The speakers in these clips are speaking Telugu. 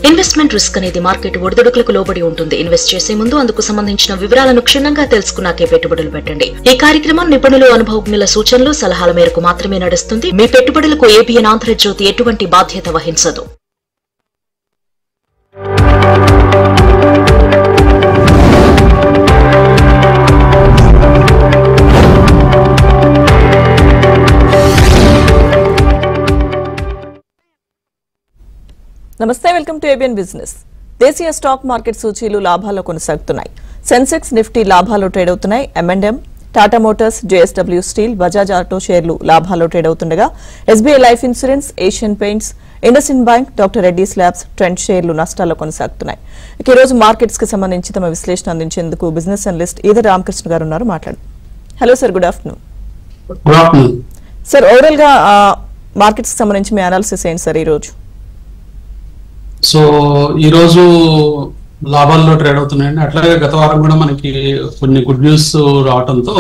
ఇన్వెస్ట్మెంట్ రిస్క్ అనేది మార్కెట్ ఒడిదుడుకులకు లోబడి ఉంటుంది. ఇన్వెస్ట్ చేసే ముందు అందుకు సంబంధించిన వివరాలను క్షుణ్ణంగా తెలుసుకున్నాకే పెట్టుబడులు పెట్టండి. ఈ కార్యక్రమం నిపుణులు, అనుభవజ్ఞుల సూచనలు, సలహాల మేరకు మాత్రమే నడుస్తుంది. మీ పెట్టుబడులకు ఏబిఎన్ ఆంధ్రజ్యోతి ఎటువంటి బాధ్యత వహించదు. నమస్తే, వెల్కమ్ టు ఏబిఎన్ బిజినెస్. దేశీయ స్టాక్ మార్కెట్ సూచీలు లాభాల్లో కొనసాగుతున్నాయి. సెన్సెక్స్, నిఫ్టీ లాభాల్లో ట్రేడ్ అవుతున్నాయి. M&M, Tata Motors, JSW Steel, Bajaj Auto షేర్లు లాభాల్లో ట్రేడ్ అవుతుండగా SBI Life Insurance, Asian Paints, IndusInd Bank, doctor Reddy's Labs, Trent షేర్లు నష్టాల్లో కొనసాగుతున్నాయి. ఈ రోజు మార్కెట్స్ కి సంబంధించి తమ విశ్లేషణ అందించేందుకు బిజినెస్ అనలిస్ట్ ఈదర్ రామకృష్ణ గారు ఉన్నారు. మాట్లాడు. Hello sir, good afternoon. Sir, overall గా మార్కెట్స్ కి సంబంధించి మీ అనాలిసిస్ ఏంటి సార్ ఈ రోజు? సో ఈ రోజు లాభాల్లో ట్రేడ్ అవుతున్నాయండి. అట్లాగే గత వారం కూడా మనకి కొన్ని గుడ్ న్యూస్ రావడంతో,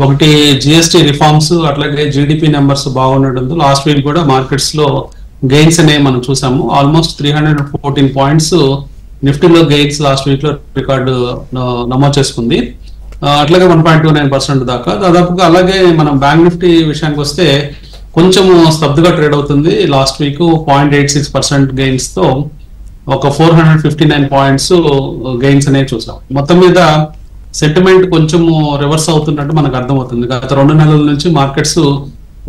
ఒకటి జిఎస్టీ రిఫార్మ్స్, అట్లాగే జీడిపి నెంబర్స్ బాగుండటంతో లాస్ట్ వీక్ కూడా మార్కెట్స్ లో గెయిన్స్ అనేవి మనం చూసాము. ఆల్మోస్ట్ 314 పాయింట్స్ నిఫ్టీలో గెయిన్స్ లాస్ట్ వీక్ లో రికార్డు నమోదు చేసుకుంది. అట్లాగే 1.29% దాకా దాదాపుగా. అలాగే మనం బ్యాంక్ నిఫ్టీ విషయానికి వస్తే కొంచెం స్తబ్దుగా ట్రేడ్ అవుతుంది. లాస్ట్ వీక్ 0.86% గెయిన్స్ తో ఒక 459 పాయింట్స్ గెయిన్స్ అనేవి చూసాం. మొత్తం మీద సెంటిమెంట్ కొంచెం రివర్స్ అవుతున్నట్టు మనకు అర్థమవుతుంది. గత 2 నెలల నుంచి మార్కెట్స్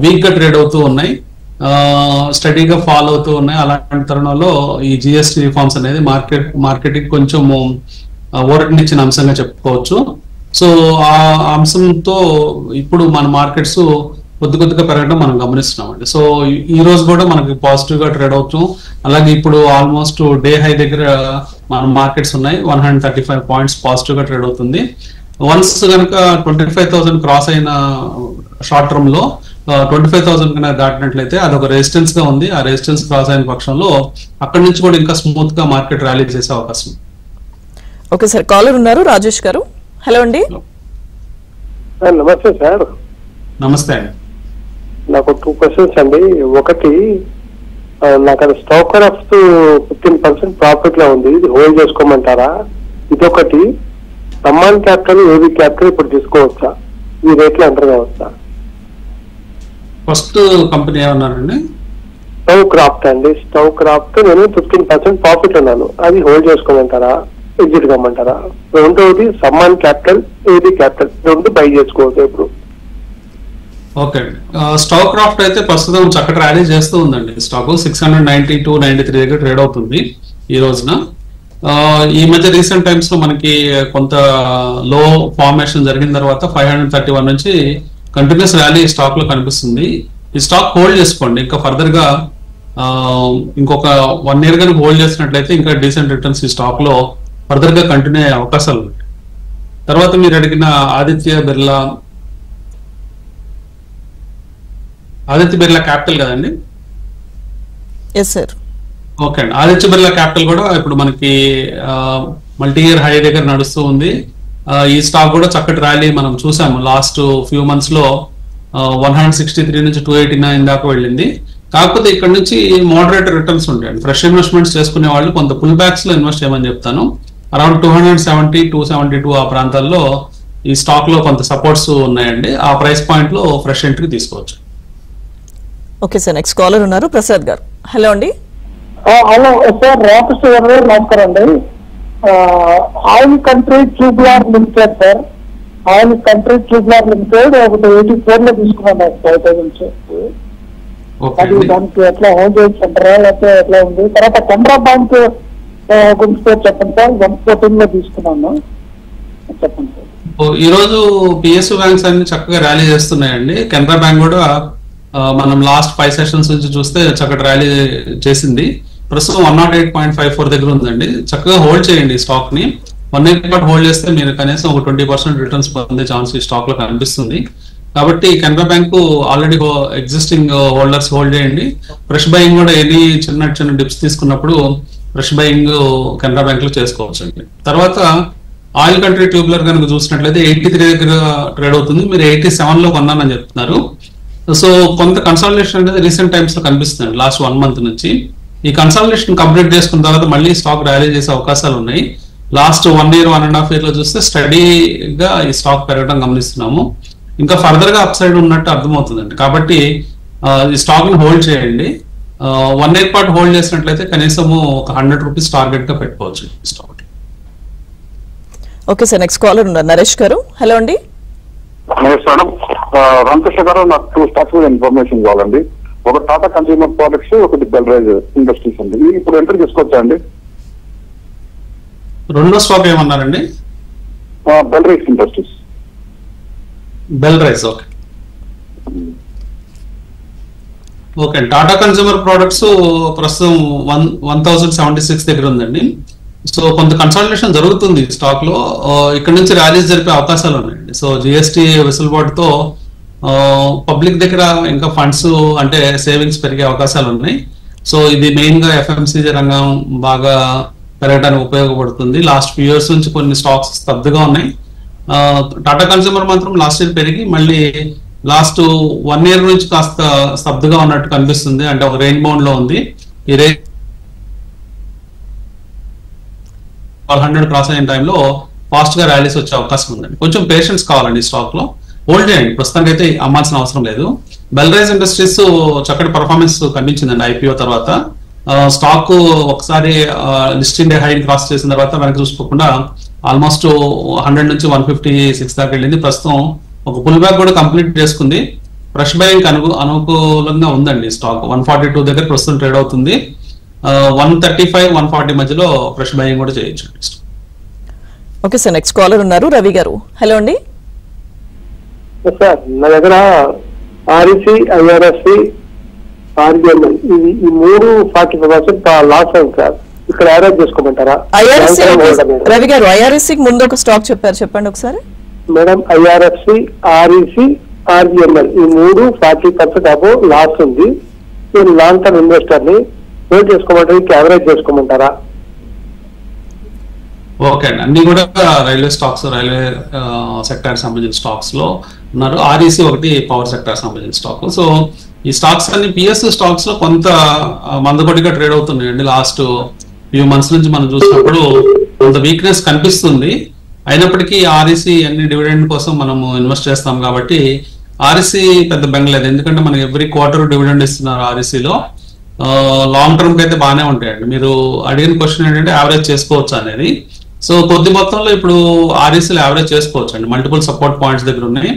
వీక్ గా ట్రేడ్ అవుతూ ఉన్నాయి, స్టడీగా ఫాల్ అవుతూ ఉన్నాయి. అలాంటి తరుణంలో ఈ జిఎస్టీ రిఫార్మ్స్ అనేది మార్కెట్ కి కొంచెం ఊరటనిచ్చిన అంశంగా చెప్పుకోవచ్చు. సో ఆ అంశంతో ఇప్పుడు మన మార్కెట్స్ కొద్దిగా పెరగడం మనం గమనిస్తున్నామండి. సో ఈ రోజు కూడా మనకి పాజిటివ్ గా ట్రేడ్ అవుతాం. అలాగే ఇప్పుడు ఆల్మోస్ట్ డే హై దగ్గర మన మార్కెట్స్ ఉన్నాయి. 135 పాయింట్స్ పాజిటివ్ గా ట్రేడ్ అవుతుంది. వన్స్ కనుక 25,000 క్రాస్ అయిన షార్ట్ టర్మ్ లో 25,000 కనుక దాటినట్లయితే అదొక రెసిస్టెన్స్ గా ఉంది. ఆ రెసిస్టెన్స్ క్రాస్ అయిన పక్షంలో అక్కడి నుంచి కూడా ఇంకా స్మూత్ గా మార్కెట్ ర్యాలీ చేసే అవకాశం. ఓకే సార్, కాలర్ ఉన్నారు, రాజేష్ గారు. హలో అండి. నమస్తే సార్. నమస్తే అండి. నాకు 2 క్వశ్చన్స్ అండి. ఒకటి, నాకు అది స్టాక్ ఆఫ్ 15% ప్రాఫిట్ లో ఉంది, ఇది హోల్డ్ చేసుకోమంటారా? ఇదొకటి, సమ్మాన్ క్యాపిటల్, ఏబీ క్యాపిటల్ ఇప్పుడు తీసుకోవచ్చా? ఈ రేట్లో ఎంటర్ కావచ్చా? ఫస్ట్ కంపెనీ ఏమన్నారండి? స్టవ్ క్రాఫ్ట్ అండి. స్టవ్ క్రాఫ్ట్ నేను 15% ప్రాఫిట్ ఉన్నాను, అది హోల్డ్ చేసుకోమంటారా, ఎగ్జిట్ కమ్మంటారా? రెండవది సమ్మాన్ క్యాపిటల్, ఏబీ క్యాపిటల్, రెండు బై చేసుకోవచ్చు ఇప్పుడు. ఓకే అండి. స్టాక్ క్రాఫ్ట్ అయితే ప్రస్తుతం చక్కటి ర్యాలీ చేస్తూ ఉందండి. స్టాక్ 692-93 దగ్గర ట్రేడ్ అవుతుంది ఈ రోజున. ఈ మధ్య రీసెంట్ టైమ్స్ లో మనకి కొంత లో ఫార్మేషన్ జరిగిన తర్వాత 531 నుంచి కంటిన్యూస్ ర్యాలీ స్టాక్ లో కనిపిస్తుంది. ఈ స్టాక్ హోల్డ్ చేసుకోండి. ఇంకా ఫర్దర్ గా ఇంకొక 1 year కనుక హోల్డ్ చేసినట్లయితే ఇంకా డీసెంట్ రిటర్న్స్ ఈ స్టాక్ లో ఫర్దర్ గా కంటిన్యూ అయ్యే అవకాశాలు ఉన్నాయి. తర్వాత మీరు అడిగిన ఆదిత్య బిర్లా క్యాపిటల్ కదండి? Yes sir. ఓకే అండి. ఆదిత్య బిర్లా క్యాపిటల్ కూడా ఇప్పుడు మనకి మల్టీ ఇయర్ హై దగ్గర నడుస్తూ ఉంది. ఈ స్టాక్ కూడా చక్కటి ర్యాలీ మనం చూసాము. లాస్ట్ ఫ్యూ మంత్స్ లో 163 నుంచి 289 దాకా వెళ్ళింది. కాకపోతే ఇక్కడ నుంచి మోడరేట్ రిటర్న్స్ ఉంటాయండి. ఫ్రెష్ ఇన్వెస్ట్మెంట్స్ చేసుకునే వాళ్ళు కొంత పుల్ బ్యాక్స్ లో ఇన్వెస్ట్ చేయమని చెప్తాను. అరౌండ్ 270-272 ఆ ప్రాంతాల్లో ఈ స్టాక్ లో కొంత సపోర్ట్స్ ఉన్నాయండి. ఆ ప్రైస్ పాయింట్ లో ఫ్రెష్ ఎంట్రీ తీసుకోవచ్చు. ఓకే సార్, నెక్స్ట్ కాలర్ ఉన్నారు, ప్రసాద్ గారు. హలో అండి. హలో సార్, రామకృష్ణ గారు, నమస్కారం అండి. Oil country tubular limited sir, oil country tubular limited ఒకటి 84 లో తీసుకున్నాను 5,000. అది దానికి ఎట్లా హోల్డ్ చేసుకుంటారా లేకపోతే ఎట్లా ఉంది? తర్వాత కెనరా బ్యాంక్ గురించి చెప్పండి సార్, 114 లో తీసుకున్నాను, చెప్పండి సార్. ఈ రోజు పిఎస్యు బ్యాంక్స్ అన్ని చక్కగా ర్యాలీ చేస్తున్నాయండి. కెనరా బ్యాంక్ కూడా మనం లాస్ట్ 5 సెషన్స్ నుంచి చూస్తే చక్కటి ర్యాలీ చేసింది. ప్రస్తుతం 108.54 దగ్గర ఉందండి. చక్కగా హోల్డ్ చేయండి ఈ స్టాక్ ని. 1 year పాటు హోల్డ్ చేస్తే మీరు కనీసం ఒక 20% రిటర్న్స్ పొందే ఛాన్స్ ఈ స్టాక్ లో కనిపిస్తుంది. కాబట్టి Canara bank already existing holders hold చేయండి. ఫ్రెష్ బయింగ్ కూడా ఎన్ని చిన్న డిప్స్ తీసుకున్నప్పుడు ఫ్రెష్ బయింగ్ కెనరా బ్యాంక్ లో చేసుకోవచ్చు అండి. తర్వాత ఆయిల్ కంట్రీ ట్యూబ్లర్ కనుక చూసినట్లయితే 83 దగ్గర ట్రేడ్ అవుతుంది. మీరు 87 లో కొన్నానని చెప్తున్నారు. సో కొంత కన్సాలిడేషన్ అనేది రీసెంట్ టైమ్స్ లో కనిపిస్తుంది లాస్ట్ 1 month నుంచి. ఈ కన్సల్టేషన్ కంప్లీట్ చేసుకున్న తర్వాత మళ్ళీ స్టాక్ ర్యాలీ చేసే అవకాశాలు ఉన్నాయి. లాస్ట్ 1 year 1.5 year లో చూస్తే స్టడీగా ఈ స్టాక్ పెరగడం గమనిస్తున్నాము. ఇంకా ఫర్దర్ గా అప్ సైడ్ ఉన్నట్టు అర్థమవుతుందండి. కాబట్టి ఈ స్టాక్ ని హోల్డ్ చేయండి. 1 year పాటు హోల్డ్ చేసినట్లయితే కనీసము ఒక 100 రూపీస్ టార్గెట్ గా పెట్టుకోవచ్చు ఈ stock. Okay sir, next caller ఉన్నారు నరేష్ గారు. హలో అండి. మేడం, రామకృష్ణ గారు, నాకు 2 స్టాక్స్ మీద ఇన్ఫర్మేషన్ కావాలండి. ఒక టాటా కన్స్యూమర్ ప్రొడక్ట్స్, ఒకటి బెల్రైజ్ ఇండస్ట్రీస్ అండి. ఇప్పుడు ఎంటర్ చేసుకోవచ్చా అండి? రెండో స్టాక్ ఏమన్నారండి? Belrise industries. Belrise, okay okay. Tata consumer products ప్రస్తుతం 1076 దగ్గర ఉందండి. సో కొంత కన్సల్టేషన్ జరుగుతుంది స్టాక్ లో. ఇక్కడ నుంచి ర్యాలీస్ జరిపే అవకాశాలు ఉన్నాయండి. సో జిఎస్టీ వెసులుబాటుతో పబ్లిక్ దగ్గర ఇంకా ఫండ్స్ అంటే సేవింగ్స్ పెరిగే అవకాశాలు ఉన్నాయి. సో ఇది మెయిన్ గా ఎఫ్ఎంసీజీ రంగం బాగా పెరగడానికి ఉపయోగపడుతుంది. లాస్ట్ ఫ్యూ ఇయర్స్ నుంచి కొన్ని స్టాక్స్ స్తబ్దుగా ఉన్నాయి. టాటా కన్స్యూమర్ మాత్రం లాస్ట్ ఇయర్ పెరిగి మళ్ళీ లాస్ట్ 1 year నుంచి కాస్త స్తబ్దుగా ఉన్నట్టు కనిపిస్తుంది. అంటే ఒక రేంజ్ బౌండ్ లో ఉంది. ఈ రేంజ్ 100 క్రాస్ అయిన టైంలో ఫాస్ట్ గా ర్యాలీస్ వచ్చే అవకాశం ఉందండి. కొంచెం పేషెన్స్ కావాలండి స్టాక్ లో. హోల్డ్ చేయండి, ప్రస్తుతానికి అయితే అమ్మాల్సిన అవసరం లేదు. బెల్రైజ్ ఇండస్ట్రీస్ చక్కటి పర్ఫార్మెన్స్ కనిపించిందండి ఐపీఓ తర్వాత. స్టాక్ ఒకసారి లిస్టింగ్ డే హై క్రాస్ చేసిన తర్వాత వెనక్కి చూసుకోకుండా ఆల్మోస్ట్ 100 నుంచి 156 దాకా వెళ్ళింది. ప్రస్తుతం ఒక పుల్ బ్యాక్ కూడా కంప్లీట్ చేసుకుంది. ఫ్రెష్ బయింగ్ అనుకూలంగా ఉందండి స్టాక్. 142 దగ్గర ప్రస్తుతం ట్రేడ్ అవుతుంది. 135, 140 మధ్యలో ఫ్రెష్ బయింగ్ కూడా చేయొచ్చు. ఓకే సార్, నెక్స్ట్ కాలర్ ఉన్నారు రవి గారు. హలో అండి. సార్, నా దగ్గర ఆర్ఈసి, ఐఆర్ఎఫ్సి, ఆర్బిఎల్ఎల్ ఈ 3 40% లాస్ అయింది సార్. ఇక్కడ యావరేజ్ చేసుకోమంటారా? ఐఆర్ఎస్సి రవి గారు, ఐఆర్ఎస్సి ముందు ఒక స్టాక్ చెప్పారు, చెప్పండి ఒకసారి. మేడం, ఐఆర్ఎఫ్సి, ఆర్ఈసి, ఆర్బిఎల్ఎల్ ఈ 3 40% అబో లాస్ ఉంది. నేను లాంగ్ టర్మ్ ఇన్వెస్టర్ ని హోల్డ్ చేసుకోమంటారా, యావరేజ్ చేసుకోమంటారా? ఓకే అండి, అన్ని కూడా రైల్వే స్టాక్స్, రైల్వే సెక్టర్ సంబంధించిన స్టాక్స్ లో ఉన్నారు. ఆర్ఈసి ఒకటి పవర్ సెక్టర్ సంబంధించిన స్టాక్. సో ఈ స్టాక్స్ అన్ని పిఎస్యు స్టాక్స్ లో కొంత మందకొడిగా ట్రేడ్ అవుతున్నాయండి. లాస్ట్ ఫ్యూ మంత్స్ నుంచి మనం చూసినప్పుడు కొంత వీక్నెస్ కనిపిస్తుంది. అయినప్పటికీ ఆర్ఈసి అన్ని డివిడెండ్ కోసం మనము ఇన్వెస్ట్ చేస్తాం కాబట్టి ఆర్ఈసి పెద్ద బెంగలేదు. ఎందుకంటే మనకి ఎవ్రీ క్వార్టర్ డివిడెండ్ ఇస్తున్నారు ఆర్ఈసిలో. లాంగ్ టర్మ్ కి అయితే బాగానే ఉంటాయండి. మీరు అడిగిన క్వశ్చన్ ఏంటంటే యావరేజ్ చేసుకోవచ్చు అనేది. సో కొద్ది మొత్తంలో ఇప్పుడు ఆర్ఈసీలో యావరేజ్ చేసుకోవచ్చు అండి. మల్టిపుల్ సపోర్ట్ పాయింట్స్ దగ్గర ఉన్నాయి.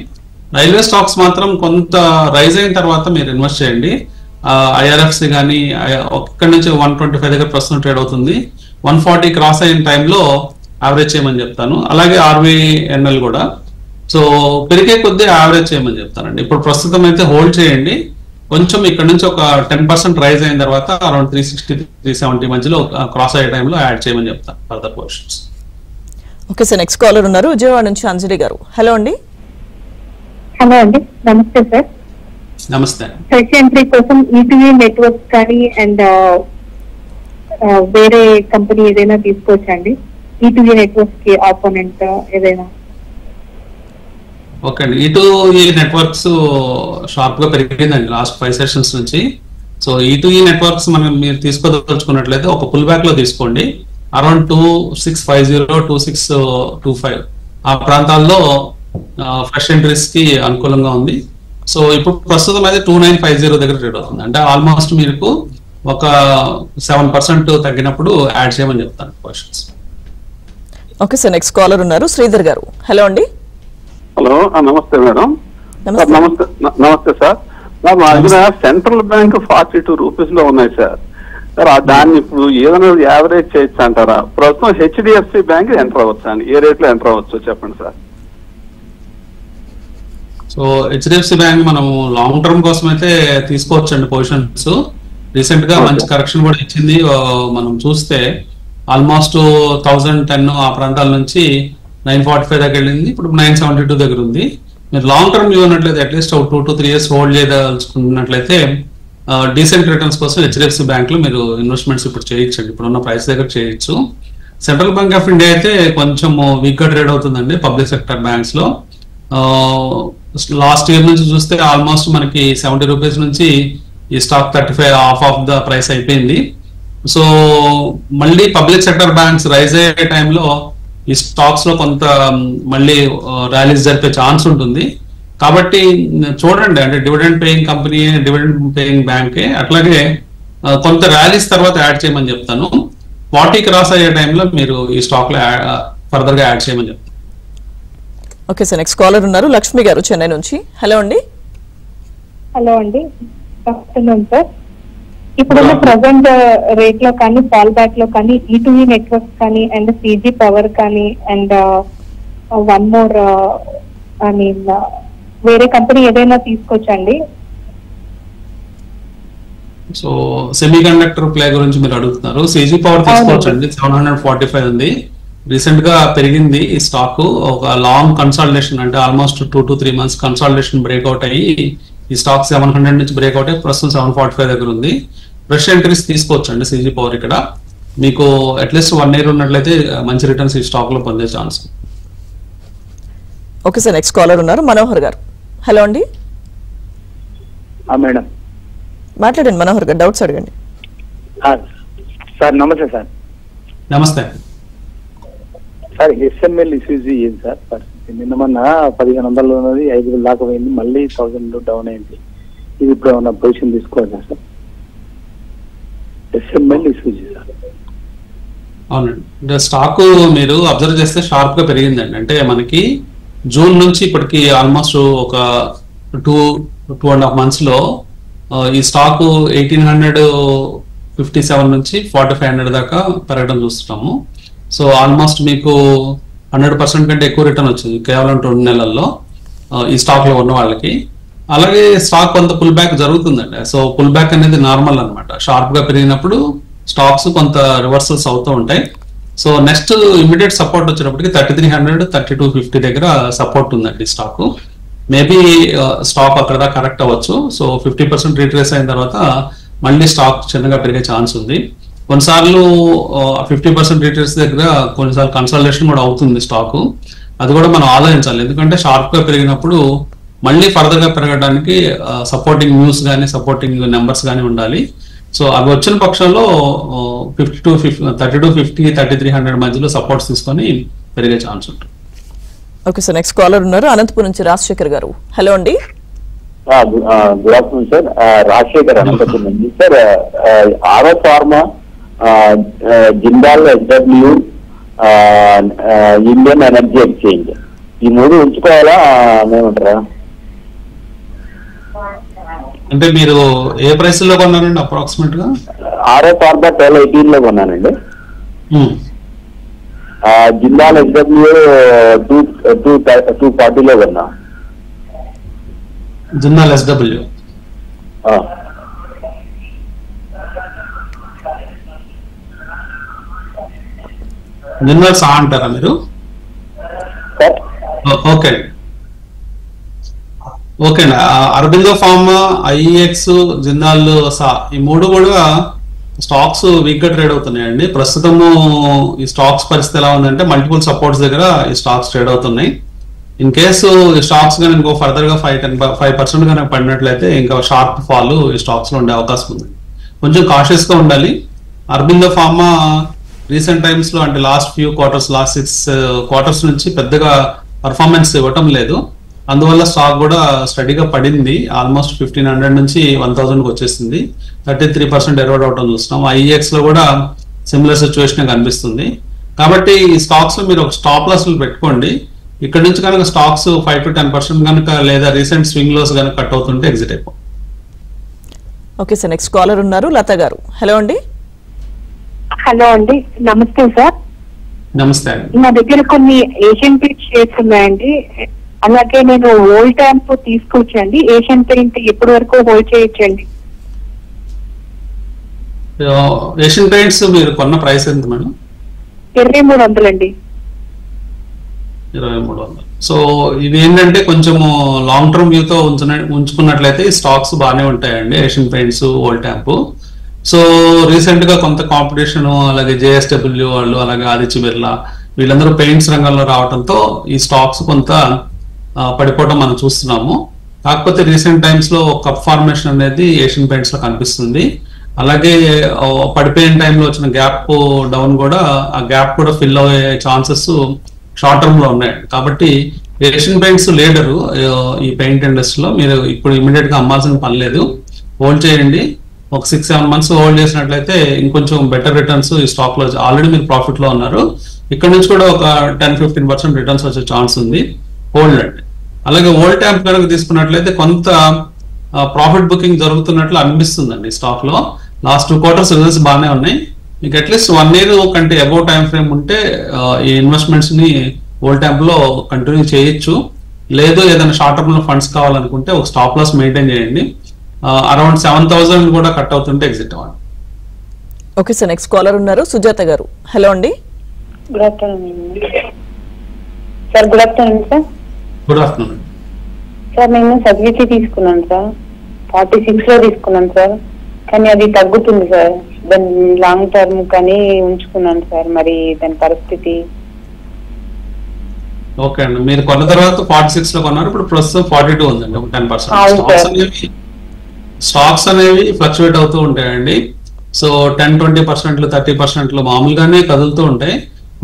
రైల్వే స్టాక్స్ మాత్రం కొంత రైజ్ అయిన తర్వాత మీరు ఇన్వెస్ట్ చేయండి. ఐఆర్ఎఫ్సి కానీ ఇక్కడ నుంచి 125 దగ్గర ప్రస్తుతం ట్రేడ్ అవుతుంది. 140 క్రాస్ అయిన టైంలో యావరేజ్ చేయమని చెప్తాను. అలాగే ఆర్వీఎన్ఎల్ కూడా. సో పెరిగే కొద్దీ యావరేజ్ చేయమని చెప్తానండి. ఇప్పుడు ప్రస్తుతం అయితే హోల్డ్ చేయండి. కొంచెం ఇక్కడ నుంచి ఒక 10% రైజ్ అయిన తర్వాత అరౌండ్ 360, 370 మధ్యలో క్రాస్ అయ్యే టైంలో యాడ్ చేయమని చెప్తాను further positions. Okay sir, next caller ఉన్నారు విజయవాడ నుంచి అంజలి గారు. హలో అండి. హలో అండి, నమస్తే సార్. నమస్తే. ఫ్రెష్ ఎంట్రీ కోసం ఈటీవీ నెట్వర్క్ కానీ అండ్ వేరే కంపెనీ ఏదైనా తీసుకోవచ్చండి? ఈటీవీ నెట్వర్క్ కి ఆపోనెంట్ ఏదైనా? ఓకే అండి, ఇటు ఈ నెట్వర్క్స్ షార్ప్ గా పెరిగిందండి లాస్ట్ 5 సెషన్స్ నుంచి. సో ఇటు ఈ నెట్వర్క్స్ మీరు తీసుకోదలుచుకున్నట్లయితే ఒక పుల్ బ్యాక్ లో తీసుకోండి. అరౌండ్ 2650, 2625 ఆ ప్రాంతాల్లో ఫ్రెష్ ఎంట్రీస్ కి అనుకూలంగా ఉంది. సో ఇప్పుడు ప్రస్తుతం అయితే 2950 దగ్గర ట్రేడ్ అవుతుంది. అంటే ఆల్మోస్ట్ మీకు ఒక 7% తగ్గినప్పుడు యాడ్ చేయమని చెప్తాను questions. Okay sir, next caller ఉన్నారు శ్రీధర్ గారు. హలో అండి. హలో, నమస్తే మేడం. నమస్తే సార్. మా దగ్గర సెంట్రల్ బ్యాంక్ 42 రూపీస్ లో ఉన్నాయి సార్. దాన్ని ఇప్పుడు ఏదైనా యావరేజ్ చేయొచ్చు అంటారా? ప్రస్తుతం హెచ్డిఎఫ్సి బ్యాంక్ ఎంటర్ అవ్వచ్చు అండి. ఏ రేట్ లో ఎంటర్ అవ్వచ్చు చెప్పండి సార్. సో హెచ్డిఎఫ్సి బ్యాంక్ మనం లాంగ్ టర్మ్ కోసం అయితే తీసుకోవచ్చండి పొజిషన్స్. రీసెంట్ గా మంచి కరెక్షన్ కూడా ఇచ్చింది. మనం చూస్తే ఆల్మోస్ట్ 1010 ఆ ప్రాంతాల నుంచి 945 దగ్గర వెళ్ళింది. ఇప్పుడు 972 దగ్గర ఉంది. మీరు లాంగ్ టర్మ్ వ్యూ ఉన్నట్లయితే అట్లీస్ట్ 2 to 3 years హోల్డ్ చేయదలుచుకున్నట్లయితే డీసెంట్ రిటర్న్స్ కోసం హెచ్డిఎఫ్సి బ్యాంక్ లో మీరు ఇన్వెస్ట్మెంట్స్ ఇప్పుడు చేయొచ్చండి. ఇప్పుడున్న ప్రైస్ దగ్గర చేయొచ్చు. సెంట్రల్ బ్యాంక్ ఆఫ్ ఇండియా అయితే కొంచెం వీక్ గా ట్రేడ్ అవుతుందండి పబ్లిక్ సెక్టర్ బ్యాంక్స్ లో. లాస్ట్ ఇయర్ నుంచి చూస్తే ఆల్మోస్ట్ మనకి 70 రూపీస్ నుంచి ఈ స్టాక్ 35 ఆఫ్ ద ప్రైస్ అయిపోయింది. సో మళ్ళీ పబ్లిక్ సెక్టర్ బ్యాంక్స్ రైజ్ అయ్యే టైంలో ఈ స్టాక్స్ లో కొంత మళ్ళీ ర్యాలీస్ జరిపే ఛాన్స్ ఉంటుంది. కాబట్టి చూడండి, అంటే dividend paying company, dividend paying బ్యాంకే, అట్లాగే కొంత ర్యాలీస్ తర్వాత యాడ్ చేయమని చెప్తాను. 40 క్రాస్ అయ్యే టైంలో మీరు ఈ స్టాక్ లో ఫర్దర్ గా యాడ్ చేయమని చెప్తాను. ఓకే సార్, నెక్స్ట్ కాలర్ ఉన్నారు లక్ష్మి గారు చెన్నై నుంచి. హలో అండి. హలో అండి, ఆఫ్టర్నూన్ సార్. ఇప్పుడున్న ప్రజెంట్ రేట్ లో కానీ ఫాల్ బ్యాక్ లో కానీ E2E నెట్వర్క్ కానీ అండ్ CG పవర్ కానీ and one more I mean వేరే కంపెనీ ఏదైనా తీసుకొచ్చండి. సో సెమీ కండక్టర్ ప్లే గురించి మీరు అడుగుతున్నారు. CG పవర్ తీసుకోవచ్చండి, 745 ఉంది. రీసెంట్ గా పెరిగింది ఈ స్టాక్. ఒక లాంగ్ కన్సాలిడేషన్, అంటే almost 2 to 3 months consolidation breakout అయ్యి ఈ స్టాక్ 700 నుంచి బ్రేక్అవుట్ అయ్యి ప్రస్తుతం 745 దగ్గర ఉంది. ఫ్రెష్ ఎంట్రీస్ తీసుకోవచ్చండి CG పవర్. ఇక్కడ మీకు అట్లీస్ట్ 1 year ఉన్నట్లయితే మంచి రిటర్న్స్ ఈ స్టాక్ లో పొందే chance. Okay sir, next caller ఉన్నారు మనోహర్ గారు. హలో అండి. మేడం మాట్లాడండి మనోహర్ గారు, డౌట్స్ అడగండి. సార్ నమస్తే సార్. నమస్తే సార్, SML ఇష్యూజీ ఏంటి సార్ పరిస్థితి? నిన్న మొన్న 1500 ఉన్నది 5,000 దాకా పోయింది, మళ్ళీ 1000 డౌన్ అయింది. ఇది ఇప్పుడు ఏమన్నా పొజిషన్ తీసుకోవాలా సార్? SML Isuzu sir. అవునండి, స్టాక్ మీరు అబ్జర్వ్ చేస్తే షార్ప్ గా పెరిగిందండి. అంటే మనకి జూన్ నుంచి ఇప్పటికి ఆల్మోస్ట్ ఒక 2.5 months లో ఈ స్టాక్ 1857 నుంచి 4500 దాకా పెరగడం చూస్తున్నాము. సో ఆల్మోస్ట్ మీకు 100% కంటే ఎక్కువ రిటర్న్ వచ్చింది కేవలం 2 నెలల్లో ఈ స్టాక్ లో ఉన్న వాళ్ళకి. అలాగే స్టాక్ కొంత పుల్ బ్యాక్ జరుగుతుందండి. సో పుల్ బ్యాక్ అనేది నార్మల్ అనమాట. షార్ప్ గా పెరిగినప్పుడు స్టాక్స్ కొంత రివర్సల్స్ అవుతూ ఉంటాయి. సో నెక్స్ట్ ఇమీడియట్ సపోర్ట్ వచ్చినప్పటికి 3300, 3250 దగ్గర సపోర్ట్ ఉందండి స్టాక్. మేబీ స్టాక్ అక్కడ దాకా కరెక్ట్ అవ్వచ్చు. సో 50% రీట్రేస్ అయిన తర్వాత మళ్ళీ స్టాక్ చిన్నగా పెరిగే ఛాన్స్ ఉంది. కొన్నిసార్లు 50% రీట్రేస్ దగ్గర కొన్నిసార్లు కన్సల్టేషన్ కూడా అవుతుంది స్టాక్. అది కూడా మనం ఆలోచించాలి, ఎందుకంటే షార్ప్ గా పెరిగినప్పుడు మళ్ళీ ఫర్దర్ గా పెరగడానికి సపోర్టింగ్ న్యూస్ కానీ సపోర్టింగ్ నెంబర్స్ కానీ ఉండాలి. సో అవి వచ్చిన పక్షంలో 3250, 3300 మధ్యలో సపోర్ట్స్ తీసుకొని పెరిగే ఛాన్స్ ఉంటుంది. ఓకే సార్, నెక్స్ట్ కాలర్ ఉన్నారు అనంతపురం నుంచి రాజశేఖర్ గారు. హలో అండి. Good afternoon sir. Rajasekhar Anantapur నుంచి. Sir, Aro pharma, Jindal SW, Indian energy exchange, ఈ 3 ఉంచుకోవాలా ఏమంటారా? అంటే మీరు ఏ ప్రైస్ లో కొన్నారండి అప్రాక్సిమేట్ గా? ఆరో ఫార్మా 1218 లో కొన్నానండి. జిందాల్ SW 240 లో కొన్నా. జిందాల్ SW జిందాల్ సా అంటారా మీరు? ఓకే ఓకే అండి. అరబిందో ఫార్మా, IEX, జిందాల్ సా, ఈ 3 కూడా స్టాక్స్ వీక్ గా ట్రేడ్ అవుతున్నాయండి. ప్రస్తుతము ఈ స్టాక్స్ పరిస్థితి ఎలా ఉందంటే మల్టిపుల్ సపోర్ట్స్ దగ్గర ఈ స్టాక్స్ ట్రేడ్ అవుతున్నాయి. ఇన్ కేసు ఈ స్టాక్స్ కానీ ఇంకో ఫర్దర్ గా 5% కనుక పడినట్లయితే ఇంకా షార్ప్ ఫాల్ ఈ స్టాక్స్ లో ఉండే అవకాశం ఉంది. కొంచెం కాషియస్ గా ఉండాలి. అరబిందో ఫార్మా రీసెంట్ టైమ్స్ లో, అంటే లాస్ట్ 6 quarters నుంచి పెద్దగా పర్ఫార్మెన్స్ ఇవ్వటం లేదు. అందువల్ల స్టాక్ కూడా స్టడీగా పడింది. ఆల్మోస్ట్ 1500 నుంచి 1000కి వచ్చేసింది. 33% ఎరోడ్ అవటం చూస్తున్నాం. IEX లో కూడా సిమిలర్ సిచ్యువేషన్ కనిపిస్తుంది. కాబట్టి ఈ స్టాక్స్ లో మీరు ఒక స్టాప్ లాస్ పెట్టుకోండి. ఇక్కడ నుంచి కనుక స్టాక్స్ 5 to 10% కనుక లేదా రీసెంట్ స్వింగ్ లోస్ కనుక కట్ అవుతుంటే ఎగ్జిట్ అయిపో. ఓకే సార్, నెక్స్ట్ కాలర్ ఉన్నారు లత గారు. హలో అండి. హలో అండి, నమస్తే సార్. నమస్తే అండి. నా దగ్గర కొన్ని ఏషియన్ పెయింట్ షేర్స్ ఉన్నాయండి. అలాగే నేను ఓల్డ్ ట్యాంప్ తీసుకొచ్చండి. ఏషియన్ పెయింట్ ఎప్పటి వరకు హోల్డ్ చేయొచ్చండి? ఏషియన్ పెయింట్స్ మీరు కొన్న ప్రైస్ ఎంత మేడం? 2300 అండి. 2300. సో ఇది ఏంటంటే కొంచెము లాంగ్ టర్మ్ వ్యూతో ఉంచుకున్నట్లయితే ఈ స్టాక్స్ బాగానే ఉంటాయండి, ఏషియన్ పెయింట్స్, ఓల్డ్ ట్యాంప్. సో రీసెంట్ గా కొంత కాంపిటీషన్, అలాగే JSW వాళ్ళు, అలాగే ఆదిత్య బిర్లా వీళ్ళందరూ పెయింట్స్ రంగంలో రావడంతో ఈ స్టాక్స్ కొంత పడిపోవడం మనం చూస్తున్నాము. కాకపోతే రీసెంట్ టైమ్స్ లో కప్ ఫార్మేషన్ అనేది ఏషియన్ పెయింట్స్ లో కనిపిస్తుంది. అలాగే పడిపోయిన టైంలో వచ్చిన గ్యాప్ డౌన్ కూడా ఆ గ్యాప్ కూడా ఫిల్ అయ్యే ఛాన్సెస్ షార్ట్ టర్మ్ లో ఉన్నాయి. కాబట్టి ఏషియన్ పెయింట్స్ లీడరు ఈ పెయింట్ ఇండస్ట్రీలో. మీరు ఇప్పుడు ఇమీడియట్ గా అమ్మాల్సిన పని లేదు, హోల్డ్ చేయండి. ఒక 6-7 months హోల్డ్ చేసినట్లయితే ఇంకొంచెం బెటర్ రిటర్న్స్ ఈ స్టాక్ లో. ఆల్రెడీ మీరు ప్రాఫిట్ లో ఉన్నారు, ఇక్కడ నుంచి కూడా ఒక 10-15% రిటర్న్స్ వచ్చే ఛాన్స్ ఉంది. హోల్డ్ అండి. అలాగే ఓల్డ్ ట్యాంప్ కనుక తీసుకున్నట్లయితే కొంత ప్రాఫిట్ బుకింగ్ జరుగుతున్నట్లు అనిపిస్తుందండి స్టాక్ లో. లాస్ట్ 2 quarters రిజల్ట్స్ బాగానే ఉన్నాయి. మీకు అట్లీస్ట్ 1 year కంటే అబౌవ్ టైం ఫ్రేమ్ ఉంటే ఈ ఇన్వెస్ట్మెంట్స్ ని ఓల్డ్ ట్యాంప్ లో కంటిన్యూ చేయొచ్చు. లేదు ఏదైనా షార్ట్ టర్మ్ లో ఫండ్స్ కావాలనుకుంటే ఒక స్టాప్ లాస్ మెయింటైన్ చేయండి. అరౌండ్ 7,000 కూడా కట్ అవుతుంటే ఎగ్జిట్ అవ్వండి. ఓకే సార్, నెక్స్ట్ కాలర్ ఉన్నారు సుజాత గారు. హలో అండి. Good afternoon sir. Good afternoon sir. Good afternoon sir. నేను సబ్సిడీ తీసుకున్నాను సార్, 46 లో తీసుకున్నాను సార్. కానీ అది తగ్గుతుంది సార్. దాని లాంగ్ టర్మ్ కానీ ఉంచుకున్నాను సార్. మరి దాని పరిస్థితి? ఓకే అండి, మీరు కొన్న తర్వాత 46 లో కొన్నారు, ఇప్పుడు ప్రస్తుతం 42 ఉందండి. ఒక 10%. స్టాక్స్ అనేవి ఫ్లక్చువేట్ అవుతూ ఉంటాయండి. సో 10-20%, 30% మామూలుగానే కదులుతూ ఉంటాయి.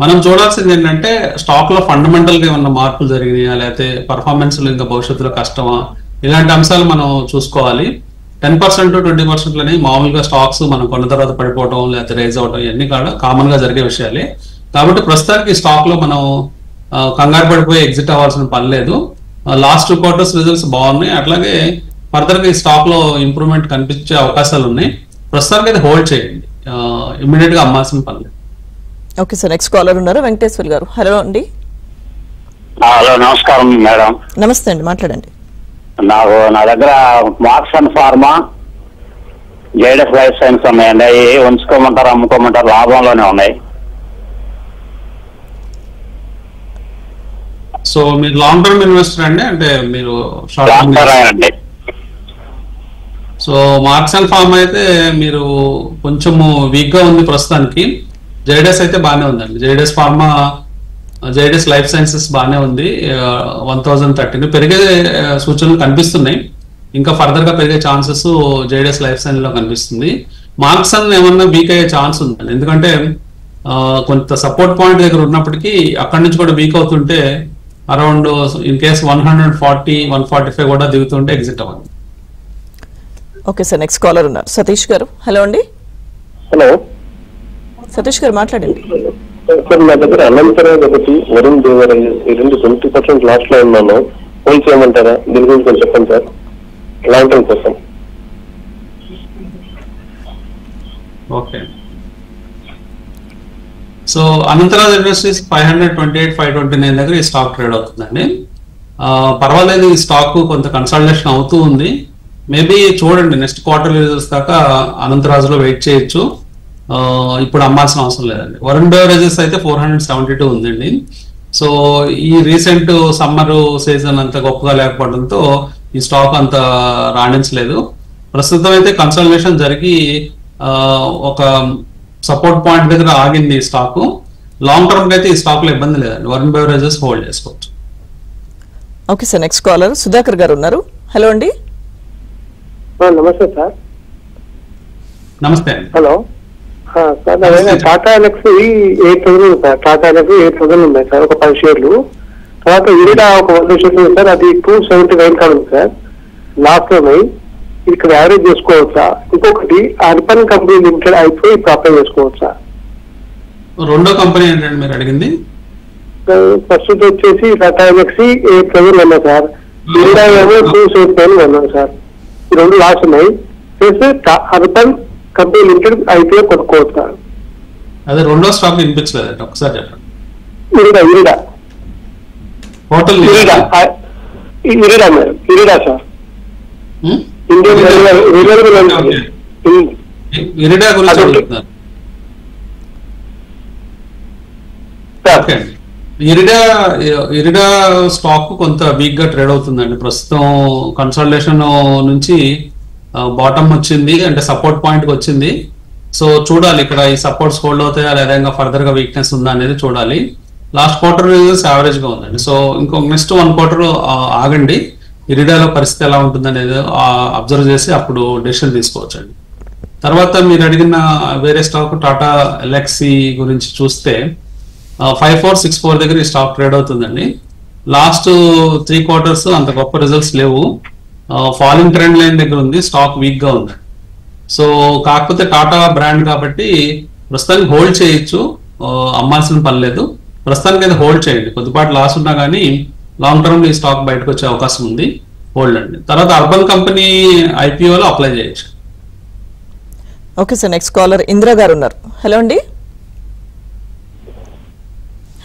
మనం చూడాల్సింది ఏంటంటే స్టాక్ లో ఫండమెంటల్ గా ఏమన్నా మార్పులు జరిగినాయా, లేకపోతే పర్ఫార్మెన్స్ ఇంకా భవిష్యత్తులో కష్టమా, ఇలాంటి అంశాలు మనం చూసుకోవాలి. 10%-20% అనేవి మామూలుగా స్టాక్స్ మనం కొన్న తర్వాత పడిపోవడం లేకపోతే రైజ్ అవడం ఇవన్నీ కూడా కామన్ గా జరిగే విషయాలే. కాబట్టి ప్రస్తుతానికి స్టాక్ లో మనం కంగారు పడిపోయి ఎగ్జిట్ అవ్వాల్సిన పని లేదు. లాస్ట్ 2 quarters రిజల్ట్స్ బాగున్నాయి. అట్లాగే ఫర్దర్ గా ఈ స్టాక్ లో ఇంప్రూవ్మెంట్ కనిపించే అవకాశాలు ఉన్నాయి. ప్రస్తుతానికి అయితే హోల్డ్ చేయండి, ఇమ్మీడియట్ గా అమ్మాల్సిన పని లేదు. ఓకే సార్, నెక్స్ట్ కాలర్ ఉన్నారు వెంకటేశ్వర్ గారు. హలో అండి. హలో, నమస్కారం మేడం. నమస్తే అండి, మాట్లాడండి. నా దగ్గర marks and pharma, Zydus life science ఉన్నాయండి. అవి ఉంచుకోమంటారు అమ్ముకోమంటారు? లాభంలోనే ఉన్నాయి. సో మీరు లాంగ్ టర్మ్ ఇన్వెస్టర్ అండి, అంటే మీరు షార్ట్ టర్మ్ అండి? సో మార్క్స్ అండ్ ఫార్మ్ అయితే మీరు కొంచెము వీక్ గా ఉంది ప్రస్తుతానికి. జైడస్ అయితే బాగానే ఉందండి. Zydus pharma, Zydus life sciences బాగానే ఉంది. 1030 పెరిగే సూచనలు కనిపిస్తున్నాయి. ఇంకా ఫర్దర్ గా పెరిగే ఛాన్సెస్ జైడస్ లైఫ్ సైన్స్ లో కనిపిస్తుంది. మార్క్స్ అన్ ఏమన్నా వీక్ అయ్యే ఛాన్స్ ఉందండి, ఎందుకంటే కొంత సపోర్ట్ పాయింట్ దగ్గర ఉన్నప్పటికీ అక్కడి నుంచి కూడా వీక్ అవుతుంటే అరౌండ్ ఇన్ కేస్ 140-145 కూడా దిగుతుంటే ఎగ్జిట్ అవ్వండి. ఓకే సార్, నెక్స్ట్ కాలర్ ఉన్నారు సతీష్ గారు. హలో అండి. హలో సతీష్ గారు, మాట్లాడండి. సార్, నా దగ్గర అనంతరాజ్ ఒకటి, వరుణ్ దేవరయ్య, ఈ రెండు 20% లాస్ట్ లో ఉన్నాను. హోల్డ్ చేయమంటారా? దీని గురించి కొంచెం చెప్పండి సార్, లాంగ్ టర్మ్ కోసం. ఓకే, సో అనంతరాజ్ ఇండస్ట్రీస్ 528-529 దగ్గర ఈ స్టాక్ ట్రేడ్ అవుతుందండి. పర్వాలేదు, ఈ స్టాక్ కొంత కన్సల్టేషన్ అవుతూ ఉంది. మేబీ చూడండి, నెక్స్ట్ క్వార్టర్ రిజల్ట్స్ దాకా అనంతరాజ్లో వెయిట్ చేయొచ్చు. ఇప్పుడు అమ్మాల్సిన అవసరం లేదండి. వరుణ్ బెవరేజెస్ అయితే 472 ఉందండి. సో ఈ రీసెంట్ సమ్మర్ సీజన్ అంత గొప్పగా లేకపోవడంతో ఈ స్టాక్ అంత రాణించలేదు. ప్రస్తుతం అయితే కన్సల్టేషన్ జరిగి ఒక సపోర్ట్ పాయింట్ దగ్గర ఆగింది ఈ స్టాక్. లాంగ్ టర్మ్ అయితే ఈ స్టాక్ లో ఇబ్బంది లేదండి. వరుణ్ బెవరేజెస్ హోల్డ్ చేసుకోవచ్చు. Okay sir, next caller Sudhakar garu ఉన్నారు. హలో అండి. నమస్తే సార్. నమస్తే అండి. Hello sir, Tata Elxsi 8,000 sir. Tata Elxsi 8,000 ఉన్నాయి సార్, ఒక 10 షేర్లు. తర్వాత ఇరిడా ఒక 100 షేర్లు ఉంది సార్, అది 279 కాదు సార్, లాస్ట్ లో ఉన్నాయి. ఇక్కడ యావరేజ్ చేసుకోవచ్చా? ఇంకొకటి అర్బన్ కంపెనీ లిమిటెడ్ అయిపోయి ఇప్పుడు అప్లై చేసుకోవచ్చా? రెండో కంపెనీ ఏంటండి మీరు అడిగింది? ఫస్ట్ వచ్చేసి టాటా ఎలక్స్ 8,000 ఉన్నాయి సార్, ఇరిడా ఏమో 279 ఉన్నాయి సార్. ఈ రెండు లాస్ట్ ఉన్నాయి. ప్లస్ అర్బన్ కంపెనీ లిమిటెడ్ అయిపోయి కొనుక్కోవచ్చా? అదే రెండో స్టాక్ వినిపించలేదండి, ఒకసారి చెప్పండి. ఇరిడా హోటల్ ఇరిడా మేడం, ఇరిడా సార్, ఇండియన్ ఇరిడా గురించి అడుగుతున్నారు. ఓకే అండి, ఇరిడా స్టాక్ కొంత వీక్ గా ట్రేడ్ అవుతుందండి. ప్రస్తుతం కన్సల్టేషన్ నుంచి బాటమ్ వచ్చింది, అంటే సపోర్ట్ పాయింట్ కి వచ్చింది. సో చూడాలి ఇక్కడ ఈ సపోర్ట్స్ హోల్డ్ అవుతాయా లేదా ఇంకా ఫర్దర్ గా వీక్నెస్ ఉందా అనేది చూడాలి. లాస్ట్ క్వార్టర్ రిజల్ట్స్ యావరేజ్ గా ఉందండి. సో ఇంకో నెక్స్ట్ 1 quarter ఆగండి, ఇరిడాలో పరిస్థితి ఎలా ఉంటుంది అనేది అబ్జర్వ్ చేసి అప్పుడు డెసిషన్ తీసుకోవచ్చండి. తర్వాత మీరు అడిగిన వేరే స్టాక్ టాటా ఎల్ఎక్సీ గురించి చూస్తే 5464 దగ్గర ఈ స్టాక్ ట్రేడ్ అవుతుందండి. లాస్ట్ 3 quarters అంత గొప్ప రిజల్ట్స్ లేవు. ఫాలింగ్ ట్రెండ్ లైన్ దగ్గర ఉంది, స్టాక్ వీక్ గా ఉంది. సో కాకపోతే టాటా బ్రాండ్ కాబట్టి ప్రస్తుతానికి హోల్డ్ చేయొచ్చు, అమ్మాల్సిన పని లేదు. ప్రస్తుతానికి అయితే హోల్డ్ చేయండి, కొద్దిపాటి లాస్ ఉన్నా కానీ లాంగ్ టర్మ్ ఈ స్టాక్ బయటకు వచ్చే అవకాశం ఉంది, హోల్డ్ అండి. తర్వాత అర్బన్ కంపెనీ ఐపీఓలో అప్లై చేయొచ్చు. Okay sir, next caller Indira garu ఉన్నారు. హలో అండి.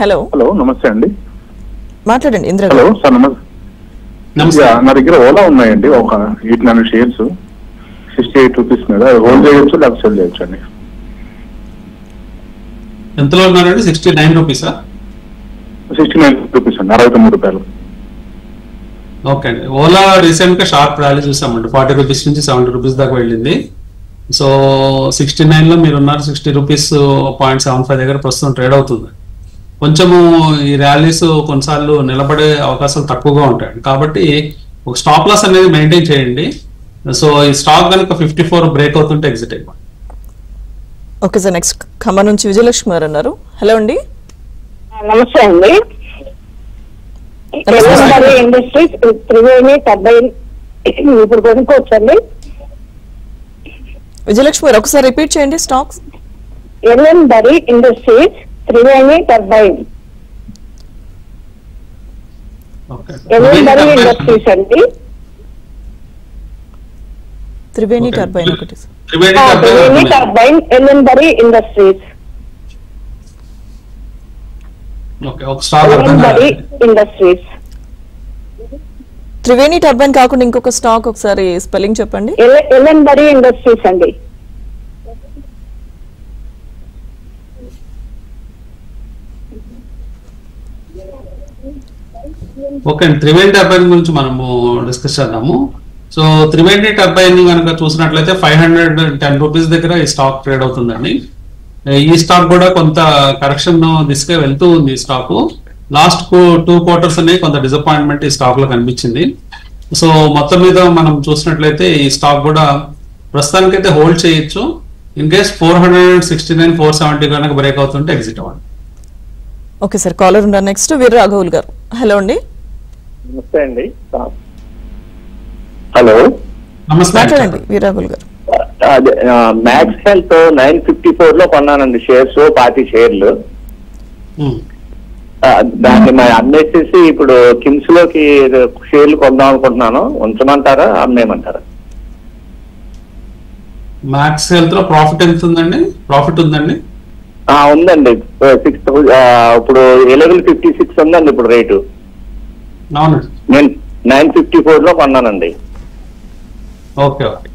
హలో హలో నమస్తే అండి, మాట్లాడండి ఇందిరా హలో గారు. సార్ నమస్తే. నా దగ్గర ఓలా ఉన్నాయండి, ఒక 800 షేర్స్ 68 రూపీస్ మీద హోల్డ్ చేయొచ్చు లేకపోతే సెల్ చేయొచ్చు అండి. ఎంతలో ఉన్నారండి? 69 రూపీసా? 69 రూపీస్ అండి, 69 రూపాయలు. ఓకే అండి. ఓలా రీసెంట్ గా షార్ప్ ర్యాలీ చూసామండి, 40 రూపీస్ నుంచి 70 రూపీస్ దాకా వెళ్ళింది. సో 69 లో మీరు ఉన్నారు, 60 రూపీస్ 0.75 దగ్గర ప్రస్తుతం ట్రేడ్ అవుతుంది. కొంచెము ఈ ర్యాలీస్ కొన్నిసార్లు నిలబడే అవకాశాలు తక్కువగా ఉంటాయండి, కాబట్టి ఒక స్టాప్ లాస్ అనేది మెయింటైన్ చేయండి. సో ఈ స్టాక్ కనుక 54 బ్రేక్ అవుతుంటే ఎగ్జిట్ అయిపోయింది. ఓకే సార్, నెక్స్ట్ ఖమ్మం నుంచి విజయలక్ష్మి గారు ఉన్నారు. హలో అండి. నమస్తే అండి. ఇండస్ట్రీస్ త్రివేణి టర్బైన్ ఇప్పుడు కొనుక్కోవచ్చండి? విజయలక్ష్మి గారు ఒకసారి రిపీట్ చేయండి stocks. Ellenbarrie industries Triveni turbine. Ellenbarrie industries అండి. త్రివేణి టర్బైన్ ఒకటి. Triveni turbine Ellenbarrie industries. Ellenbarrie industries. Triveni turbine కాకుండా ఇంకొక స్టాక్ ఒకసారి స్పెల్లింగ్ చెప్పండి. ఎల్ఎన్ బరీ ఇండస్ట్రీస్ అండి. ఓకే అండి, త్రివేణి టర్బైన్ గురించి మనము డిస్కస్ చేద్దాము. సో త్రివేణి టర్బైన్ కనుక చూసినట్లయితే 510 రూపీస్ దగ్గర ఈ స్టాక్ ట్రేడ్ అవుతుందండి. ఈ స్టాక్ కూడా కొంత కరెక్షన్ దిశగా వెళ్తూ ఉంది. ఈ స్టాక్ లాస్ట్ 2 quarters అనేవి కొంత డిసప్పాయింట్మెంట్ ఈ స్టాక్ లో కనిపించింది. సో మొత్తం మీద మనం చూసినట్లయితే ఈ స్టాక్ కూడా ప్రస్తుతానికైతే హోల్డ్ చేయొచ్చు. ఇన్ కేస్ 469, 470 కనుక బ్రేక్ అవుతుంటే ఎగ్జిట్ అవ్వండి. ఓకే సార్, కాలర్ ఉన్నారు నెక్స్ట్ వీర రాఘవుల్ గారు. హలో అండి. నమస్తే అండి. హలో నమస్తే, మాట్లాడండి వీర రాఘవుల్ గారు. అదే మ్యాక్స్ హెల్త్ 954 లో కొన్నానండి షేర్స్, 40 షేర్లు. దాన్ని అమ్మేసేసి ఇప్పుడు కిమ్స్ లోకి షేర్లు కొందాం అనుకుంటున్నాను. ఉంచమంటారా అమ్మేయమంటారా? మ్యాక్స్ హెల్త్ లో ప్రాఫిట్ ఎంత ఉందండి? ప్రాఫిట్ ఉందండి, ఉందండి. 6,000 ఇప్పుడు 1156 ఉందండి ఇప్పుడు రేటు. అవునండి, నేను 954 లో కొన్నానండి. Okay okay.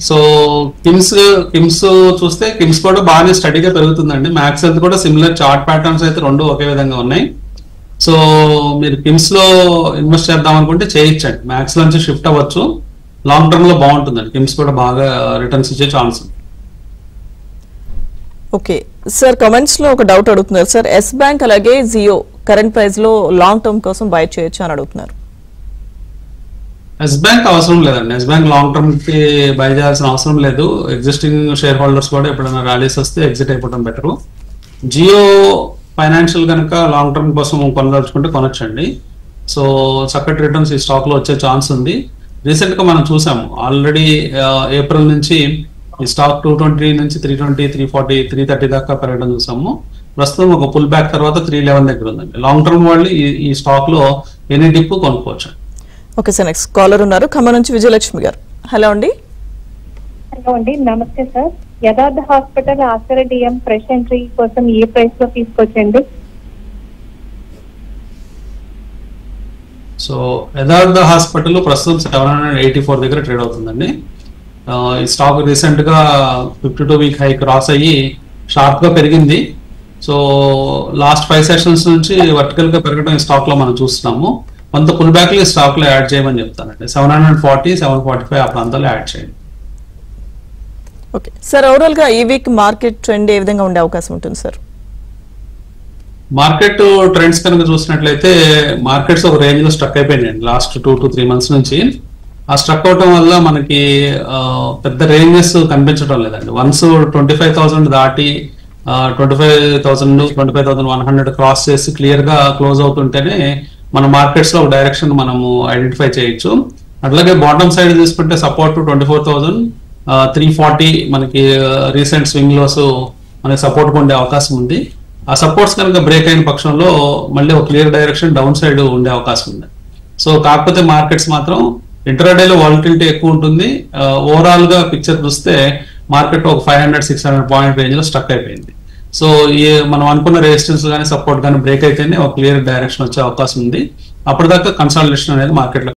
సో కిమ్స్ చూస్తే కిమ్స్ కూడా బాగానే స్టడీగా పెరుగుతుందండి. మ్యాక్స్ హెల్త్ కూడా సిమిలర్ చార్ట్ ప్యాటర్న్స్ అయితే రెండు ఒకే విధంగా ఉన్నాయి. సో మీరు కిమ్స్ లో ఇన్వెస్ట్ చేద్దాం అనుకుంటే చేయొచ్చండి, మ్యాక్స్ నుంచి షిఫ్ట్ అవ్వచ్చు. లాంగ్ టర్మ్ లో బాగుంటుందండి, కిమ్స్ కూడా బాగా రిటర్న్స్ ఇచ్చే ఛాన్స్ ఉంది. ఓకే సార్, కమెంట్స్ లో ఒక డౌట్ అడుగుతున్నారు సార్. ఎస్ బ్యాంక్ అలాగే జియో కరెంట్ ప్రైస్ లో లాంగ్ టర్మ్ కోసం బై చేయొచ్చు అని అడుగుతున్నారు. ఎస్ బ్యాంక్ అవసరం లేదండి, ఎస్ బ్యాంక్ లాంగ్ టర్మ్ కి బై చేయాల్సిన అవసరం లేదు. ఎగ్జిస్టింగ్ షేర్ హోల్డర్స్ కూడా ఎప్పుడైనా ర్యాలీస్ వస్తే ఎగ్జిట్ అయిపోవడం బెటర్. జియో ఫైనాన్షియల్ కనుక లాంగ్ టర్మ్ కోసం కొనదలుచుకుంటే కొనొచ్చండి. సో చక్కటి రిటర్న్స్ ఈ స్టాక్ లో వచ్చే ఛాన్స్ ఉంది. రీసెంట్ గా మనం చూసాము ఆల్రెడీ ఏప్రిల్ నుంచి ఈ స్టాక్ 220 నుంచి 320, 340, 330 దాకా పెరగడం చూసాము. ప్రస్తుతం ఒక పుల్ బ్యాక్ తర్వాత 311 దగ్గర ఉందండి. లాంగ్ టర్మ్ వాళ్ళు ఈ స్టాక్ లో ఎనీ డిప్ కొనుక్కోవచ్చు. ఓకే సార్, నెక్స్ట్ కాలర్ ఉన్నారు ఖమ్మం నుంచి విజయలక్ష్మి గారు. హలో అండి. హలో అండి, నమస్తే సార్. యథార్థ హాస్పిటల్ ఆసరా డిఎం ఫ్రెష్ ఎంట్రీ కోసం ఏ ప్రైస్ లో తీసుకొచ్చండి? సో యథార్థ హాస్పిటల్ ప్రస్తుతం 784 దగ్గర ట్రేడ్ అవుతుందండి. ఈ స్టాక్ రీసెంట్ గా 52 వీక్ హై క్రాస్ అయ్యి షార్ప్ గా పెరిగింది. సో లాస్ట్ 5 సెషన్స్ నుంచి వర్టికల్ గా పెరగడం ఈ స్టాక్ లో మనం చూస్తున్నాము. కొంత పుల్ బ్యాక్ లో స్టాక్ లో యాడ్ చేయమని చెప్తానండి. 740, 745 ఆ ప్రాంతాల్లో యాడ్ చేయండి. ఓకే సార్, ఓవరాల్ గా ఈ వీక్ మార్కెట్ ట్రెండ్ ఏ విధంగా ఉండే అవకాశం ఉంటుంది సార్? మార్కెట్ ట్రెండ్స్ కనుక చూసినట్లయితే మార్కెట్స్ ఒక రేంజ్ లో స్టక్ అయిపోయినాయండి లాస్ట్ 2 to 3 months నుంచి. ఆ స్ట్రక్ అవటం వల్ల మనకి పెద్ద రేంజెస్ కనిపించడం లేదండి. వన్స్ 25,000 దాటి 25,000 25,100 క్రాస్ చేసి క్లియర్ గా క్లోజ్ అవుతుంటేనే మన మార్కెట్స్ లో ఒక డైరెక్షన్ మనము ఐడెంటిఫై చేయొచ్చు. అట్లాగే బాటమ్ సైడ్ తీసుకుంటే సపోర్ట్ 24,340 మనకి రీసెంట్ స్వింగ్ లోస్ మనకి సపోర్ట్ ఉండే అవకాశం ఉంది. ఆ సపోర్ట్స్ కనుక బ్రేక్ అయిన పక్షంలో మళ్ళీ ఒక క్లియర్ డైరెక్షన్ డౌన్ సైడ్ ఉండే అవకాశం ఉంది. సో కాకపోతే మార్కెట్స్ మాత్రం ఇంట్రాడేలో వాలటిలిటీ ఎక్కువ ఉంటుంది. ఓవరాల్ గా పిక్చర్ చూస్తే మార్కెట్ ఒక 500-600 పాయింట్ రేంజ్ లో స్టక్ అయిపోయింది. సో మనం అనుకున్న రెసిస్టెన్స్ కానీ సపోర్ట్ కానీ బ్రేక్ అయితేనే ఒక క్లియర్ డైరెక్షన్ వచ్చే అవకాశం ఉంది. అప్పటిదాకా కన్సాలిడేషన్ అనేది మార్కెట్ లో